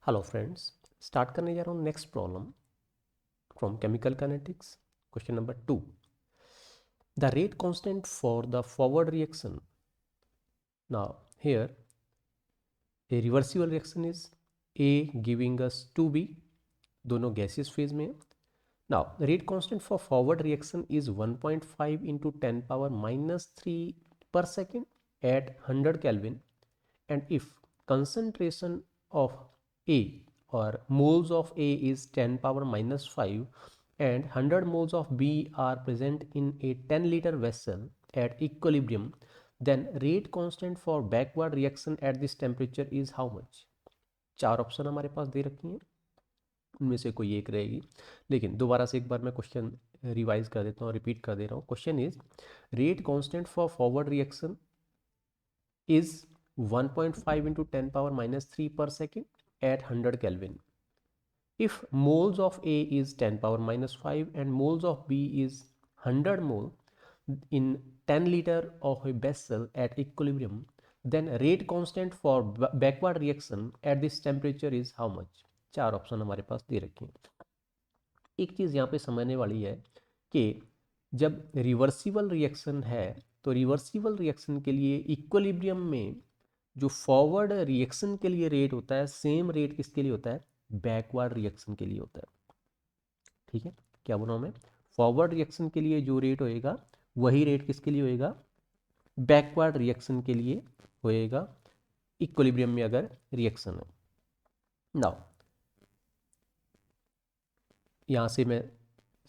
Hello friends, start करने जा रहा हूँ next problem from chemical kinetics. Question number 2, the rate constant for the forward reaction. Now here A reversible reaction is a giving us 2b, दोनों gases phase में। Now the rate constant for forward reaction is 1.5 into 10⁻³ per second at 100 Kelvin, and if concentration of A or moles of A is 10⁻⁻5 and 100 moles of B are present in a 10-liter vessel at equilibrium, then rate constant for backward reaction at this temperature is how much? चार option हमारे पास दे रखी हैं, उनमें से कोई एक रहेगी। लेकिन दोबारा से एक बार मैं क्वेश्चन रिवाइज कर देता हूँ, रिपीट कर दे रहा हूँ। Question is rate constant for forward reaction is 1.5 into 10⁻³ per second at 100 Kelvin. If moles of A is 10⁻⁵ and moles of B is 100 mole in 10 liter of a vessel at equilibrium, then rate constant for backward reaction at this temperature is how much? चार option हमारे पास दे रखे हैं। एक चीज़ यहाँ पे समझने वाली है कि जब रिवर्सिबल रिएक्शन है तो रिवर्सिबल रिएक्शन के लिए इक्विलिब्रियम में जो फॉरवर्ड रिएक्शन के लिए रेट होता है, सेम रेट किसके लिए होता है? बैकवर्ड रिएक्शन के लिए होता है। ठीक है, क्या बोला मैं? फॉरवर्ड रिएक्शन के लिए जो रेट होएगा वही रेट किसके लिए होएगा? बैकवर्ड रिएक्शन के लिए होएगा, इक्विलिब्रियम में अगर रिएक्शन है। नाउ यहाँ से मैं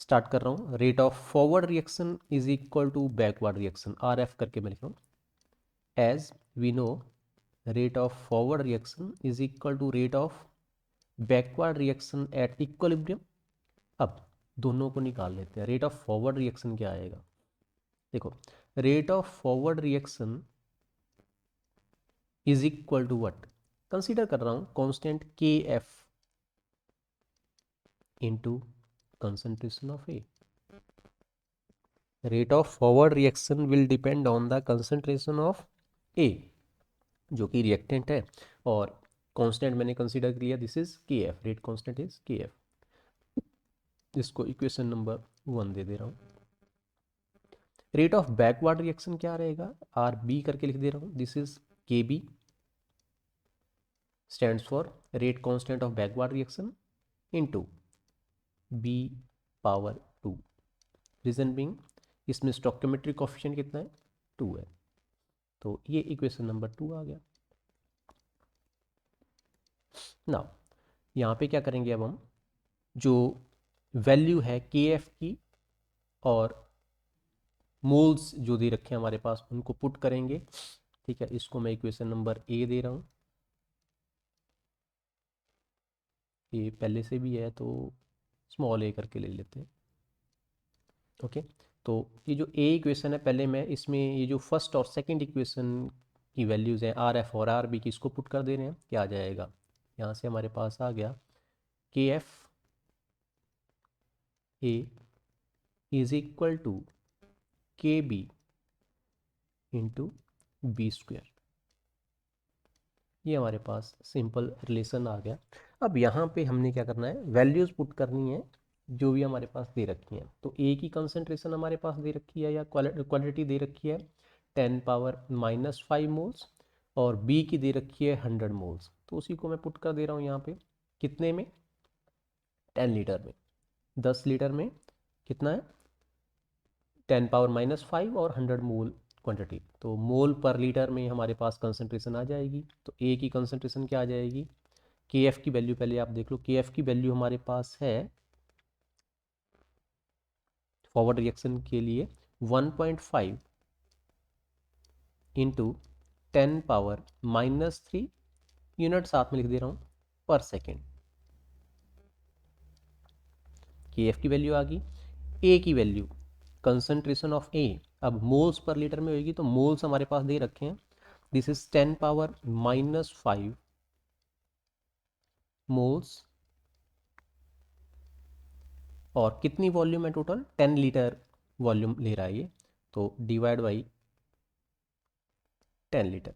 स्टार्ट कर रहा हूँ। Rate of forward reaction is equal to backward reaction, R F करके मैं लिख रहा हूँ। As we know rate of forward reaction is equal to rate of backward reaction at equilibrium। अब दोनों को निकाल लेते हैं। रेट ऑफ फॉरवर्ड रिएक्शन क्या आएगा? देखो, rate of forward reaction is equal to what? Consider कर रहा हूं constant K F into concentration of A. Rate of forward reaction will depend on the concentration of A, जो कि reactant है, और कांस्टेंट मैंने कंसीडर किया, this is K F. Rate constant is K F. इसको इक्वेशन नंबर 1 दे दे रहा हूँ। रेट ऑफ बैकवर्ड रिएक्शन क्या रहेगा? आर बी करके लिख दे रहा हूँ। This is K B, stands for rate constant of backward reaction into B power 2। Reason being इसमें स्टोइकियोमेट्रिक कोएफिशिएंट कितना है? 2 है। तो ये इक्वेशन नंबर 2 आ गया। नाउ यहाँ पे क्या करेंगे? अब हम जो वैल्यू है के एफ की और मोल्स जो दे रखे हैं हमारे पास, उनको पुट करेंगे। ठीक है, इसको मैं इक्वेशन नंबर ए दे रहा हूँ। ये पहले से भी है तो स्मॉल ए करके ले लेते हैं। ओके, तो ये जो ए इक्वेशन है, पहले मैं इसमें ये जो फर्स्ट और सेकंड इक्वेशन की वैल्यूज़ हैं आर एफ और आर बी की, इसको पुट कर दे रहे हैं। क्या आ जाएगा? यहाँ से हमारे पास आ गया K F A is equal to K B into B square. ये हमारे पास सिंपल रिलेशन आ गया। अब यहाँ पे हमने क्या करना है? वैल्यूज़ पुट करनी है जो भी हमारे पास दे रखी हैं। तो ए की कंसंट्रेशन हमारे पास दे रखी है या क्वांटिटी दे रखी है 10⁻⁵ मोल्स, और बी की दे रखी है 100 मोल्स। तो उसी को मैं पुट कर दे रहा हूँ यहाँ पे। कितने में? 10 लीटर में। 10 लीटर में कितना है? 10⁻⁵ और 100 मोल क्वांटिटी। तो मोल पर लीटर में हमारे पास कंसंट्रेशन आ जाएगी। तो ए की कंसंट्रेशन क्या आ जाएगी? के एफ की वैल्यू पहले आप देख लो। के एफ की वैल्यू हमारे पास है फॉरवर्ड रिएक्शन के लिए 1.5 इंटू 10⁻⁻3, यूनिट साथ में लिख दे रहा हूँ, पर सेकेंड। के एफ की वैल्यू आ गई। ए की वैल्यू, कंसंट्रेशन ऑफ ए, अब मोल्स पर लीटर में होगी, तो मोल्स हमारे पास दे रखे हैं। दिस इज 10⁻⁵ मोल्स, और कितनी वॉल्यूम है टोटल? 10 लीटर वॉल्यूम ले रहा है ये, तो डिवाइड बाई 10 लीटर,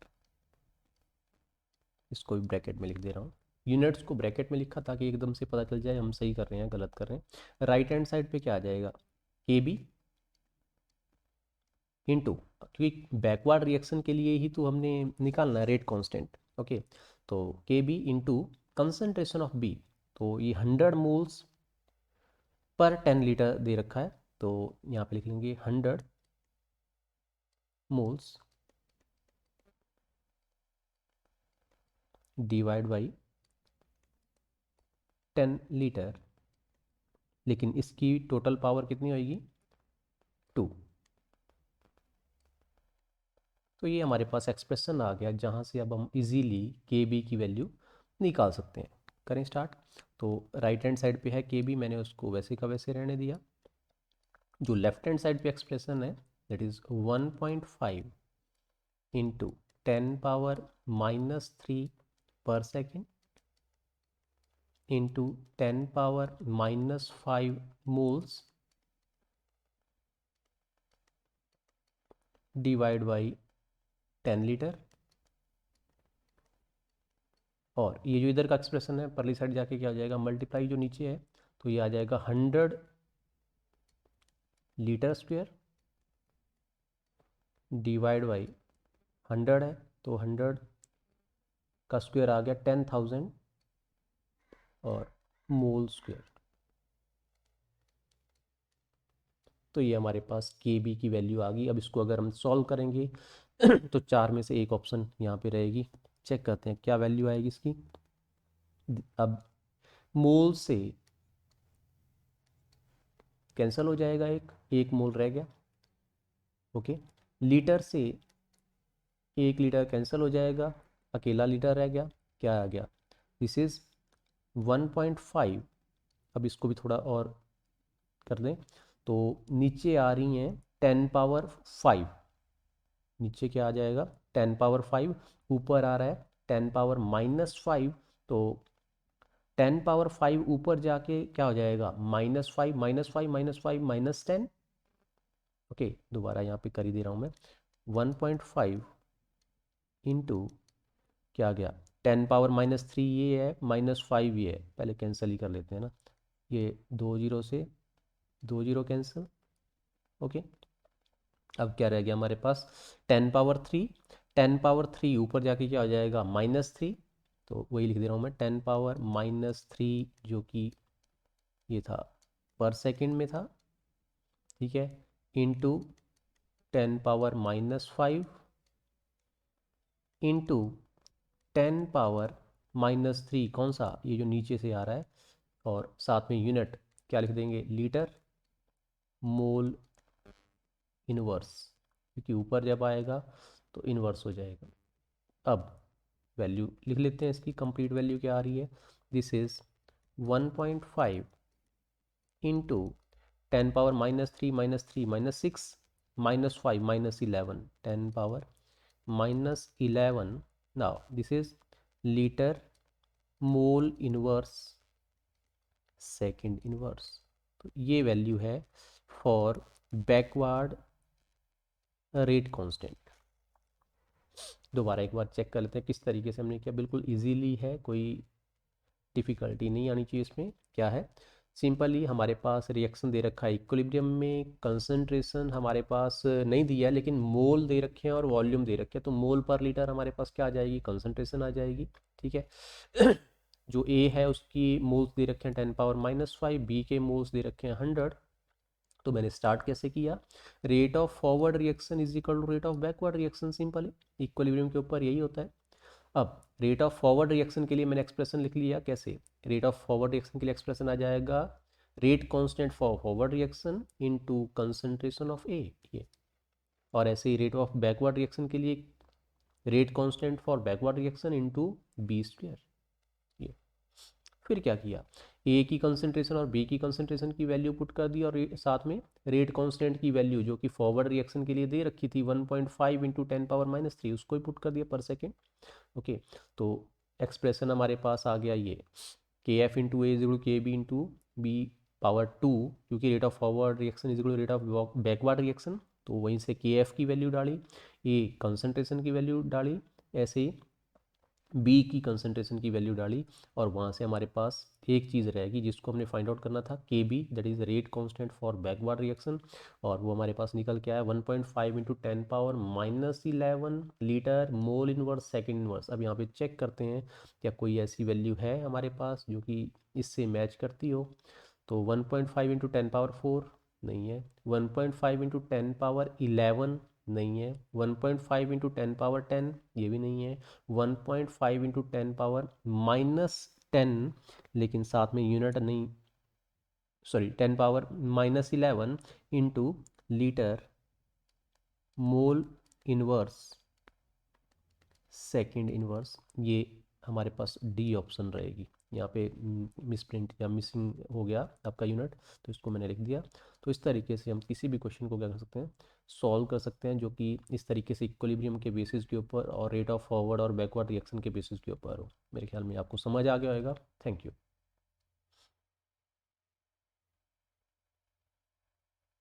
इसको भी ब्रैकेट में लिख दे रहा हूँ। यूनिट्स को ब्रैकेट में लिखा ताकि एकदम से पता चल जाए हम सही कर रहे हैं गलत कर रहे हैं। राइट हैंड साइड पे क्या आ जाएगा, के बी इंटू, क्योंकि बैकवर्ड रिएक्शन के लिए ही तो हमने निकालना है रेट कांस्टेंट। ओके, तो K B into concentration of B, तो ये 100 मोल्स पर 10 लीटर दे रखा है, तो यहाँ पे लिख लेंगे 100 मोल्स डिवाइड बाई 10 लीटर, लेकिन इसकी टोटल पावर कितनी होगी, 2। तो ये हमारे पास एक्सप्रेशन आ गया जहाँ से अब हम इजीली के बी की वैल्यू निकाल सकते हैं। करें स्टार्ट। तो राइट हैंड साइड पे है के बी, मैंने उसको वैसे का वैसे रहने दिया। जो लेफ्ट हैंड साइड पे एक्सप्रेशन है दैट इज़ 1.5 इंटू 10⁻³ पर second into 10⁻⁵ moles divide by 10 litre. और ये जो इधर का एक्सप्रेशन है परली साइड जाके क्या हो जाएगा, मल्टीप्लाई जो नीचे है तो ये आ जाएगा 100 लीटर स्क्वायर डिवाइड बाई 100 है, तो 100 का स्क्वायर आ गया 10,000 और मोल स्क्वायर। तो ये हमारे पास के बी की वैल्यू आ गई। अब इसको अगर हम सॉल्व करेंगे तो 4 में से एक ऑप्शन यहाँ पे रहेगी। चेक करते हैं क्या वैल्यू आएगी इसकी। अब मोल से कैंसिल हो जाएगा, एक मोल रह गया। ओके, लीटर से 1 लीटर कैंसिल हो जाएगा, अकेला लीटर रह गया। क्या आ गया, दिस इज़ 1.5। अब इसको भी थोड़ा और कर दें तो नीचे आ रही हैं 10⁻⁵। नीचे क्या आ जाएगा 10⁻⁵, ऊपर आ रहा है 10⁻⁻⁵। तो 10⁻⁵ ऊपर जाके क्या हो जाएगा, -5 -5 -5 -10। ओके, दोबारा यहाँ पे कर ही दे रहा हूँ मैं। 1.5 इंटू क्या आ गया 10⁻³ ये है, -5 ये है, पहले कैंसिल ही कर लेते हैं ना। ये 2 जीरो से 2 जीरो कैंसिल। ओके, अब क्या रह गया हमारे पास 10⁻³ 10⁻³ ऊपर जाके क्या हो जाएगा -3। तो वही लिख दे रहा हूँ मैं 10⁻³ जो कि ये था पर सेकंड में था, ठीक है, इंटू 10⁻⁻5 इंटू 10⁻⁻3 कौन सा, ये जो नीचे से आ रहा है, और साथ में यूनिट क्या लिख देंगे, लीटर मोल इनवर्स, क्योंकि ऊपर जब आएगा तो इनवर्स हो जाएगा। अब वैल्यू लिख लेते हैं, इसकी कंप्लीट वैल्यू क्या आ रही है, this is 1.5 into 10⁻³ -3 -6 -5 -11 10⁻⁻11। Now this is litre mole inverse second inverse. तो ये वैल्यू है फॉर बैकवर्ड रेट कांस्टेंट। दोबारा एक बार चेक कर लेते हैं किस तरीके से हमने किया। बिल्कुल इजीली है, कोई डिफ़िकल्टी नहीं आनी चाहिए इसमें। क्या है, सिंपली हमारे पास रिएक्शन दे रखा है इक्विलिब्रियम में, कंसंट्रेशन हमारे पास नहीं दिया है लेकिन मोल दे रखे हैं और वॉल्यूम दे रखे हैं। तो मोल पर लीटर हमारे पास क्या आ जाएगी, कंसंट्रेशन आ जाएगी। ठीक है जो ए है उसकी मोल्स दे रखे हैं 10⁻⁻5, बी के मोल्स दे रखे हैं 100। तो मैंने स्टार्ट कैसे किया, rate of forward reaction is equal to rate of backward reaction. Simply equilibrium के ऊपर यही होता है। अब रेट ऑफ फॉरवर्ड रिएक्शन के लिए मैंने एक्सप्रेशन लिख लिया। कैसे, रेट ऑफ फॉरवर्ड रिएक्शन के लिए एक्सप्रेशन आ जाएगा rate constant for forward reaction into concentration of A, ये। और ऐसे ही रेट ऑफ बैकवर्ड रिएक्शन के लिए rate constant for backward reaction into B square, ये। फिर क्या किया, ए की कंसंट्रेशन और बी की कंसंट्रेशन की वैल्यू पुट कर दी, और साथ में रेट कांस्टेंट की वैल्यू जो कि फॉरवर्ड रिएक्शन के लिए दे रखी थी 1.5 इंटू 10⁻³ उसको ही पुट कर दिया पर सेकेंड। ओके, तो एक्सप्रेशन हमारे पास आ गया ये K F into A is equal K B into B power 2, क्योंकि rate of forward reaction is equal rate of backward reaction. तो वहीं से के एफ की वैल्यू डाली, ए कंसंट्रेशन की वैल्यू डाली, ऐसे ही बी की कंसंट्रेशन की वैल्यू डाली और वहाँ से हमारे पास एक चीज़ रहेगी जिसको हमने फाइंड आउट करना था, K B, that is rate constant for backward reaction, और वो हमारे पास निकल के आया 1.5 into 10⁻⁻11 litre mole inverse second inverse. अब यहाँ पे चेक करते हैं क्या कोई ऐसी वैल्यू है हमारे पास जो कि इससे मैच करती हो। तो 1.5 इंटू 10⁻4 नहीं है, 1.5 इंटू 10⁻11 नहीं है, 1.5 इंटू 10⁻10 ये भी नहीं है, 1.5 इंटू 10⁻−10 लेकिन साथ में यूनिट नहीं, sorry 10⁻−11 into litre mole inverse second inverse, ये हमारे पास डी ऑप्शन रहेगी। यहाँ पे मिस प्रिंट या मिसिंग हो गया आपका यूनिट, तो इसको मैंने लिख दिया। तो इस तरीके से हम किसी भी क्वेश्चन को क्या कर सकते हैं, सॉल्व कर सकते हैं, जो कि इस तरीके से इक्विलिब्रियम के बेसिस के ऊपर और रेट ऑफ फॉरवर्ड और बैकवर्ड रिएक्शन के बेसिस के ऊपर हो। मेरे ख्याल में आपको समझ आ गया होगा। Thank you.